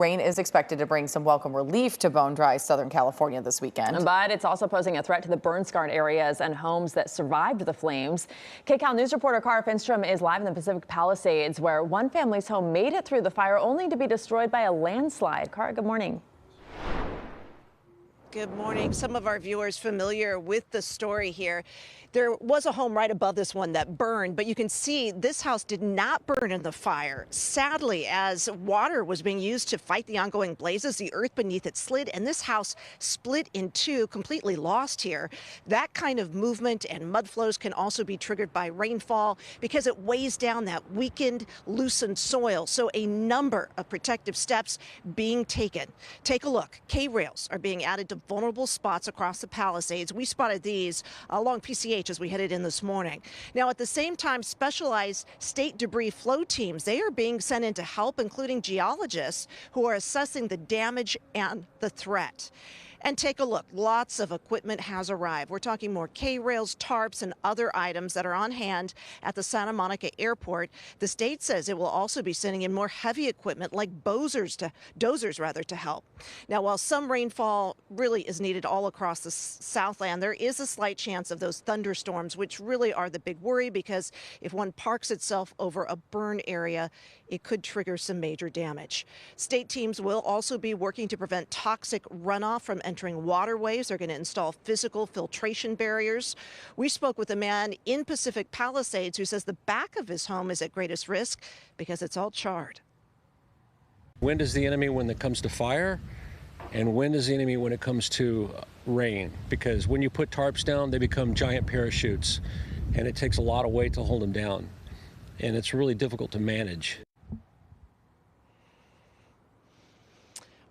Rain is expected to bring some welcome relief to bone-dry Southern California this weekend. But it's also posing a threat to the burn-scarred areas and homes that survived the flames. KCAL News reporter Cara Finstrom is live in the Pacific Palisades, where one family's home made it through the fire only to be destroyed by a landslide. Cara, good morning. Good morning. Some of our viewers familiar with the story here. There was a home right above this one that burned, but you can see this house did not burn in the fire. Sadly, as water was being used to fight the ongoing blazes, the earth beneath it slid and this house split in two, completely lost here. That kind of movement and mud flows can also be triggered by rainfall because it weighs down that weakened, loosened soil. So a number of protective steps being taken. Take a look. K-rails are being added to vulnerable spots across the Palisades. We spotted these along PCH as we headed in this morning. Now, at the same time, specialized state debris flow teams, they are being sent in to help, including geologists who are assessing the damage and the threat. And take a look. Lots of equipment has arrived. We're talking more K-rails, tarps, and other items that are on hand at the Santa Monica airport. The state says it will also be sending in more heavy equipment like dozers to help. Now, while some rainfall really is needed all across the Southland, there is a slight chance of those thunderstorms, which really are the big worry, because if one parks itself over a burn area, it could trigger some major damage. State teams will also be working to prevent toxic runoff from entering waterways. They're going to install physical filtration barriers. We spoke with a man in Pacific Palisades who says the back of his home is at greatest risk because it's all charred. Wind is the enemy when it comes to fire, and wind is the enemy when it comes to rain, because when you put tarps down, they become giant parachutes, and it takes a lot of weight to hold them down, and it's really difficult to manage.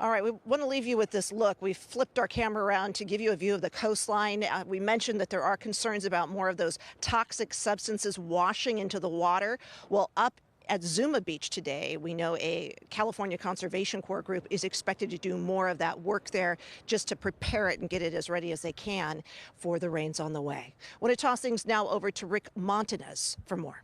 All right, we want to leave you with this look. We've flipped our camera around to give you a view of the coastline. We mentioned that there are concerns about more of those toxic substances washing into the water. Well, up at Zuma Beach today, we know a California Conservation Corps group is expected to do more of that work there just to prepare it and get it as ready as they can for the rains on the way. I want to toss things now over to Rick Montanez for more.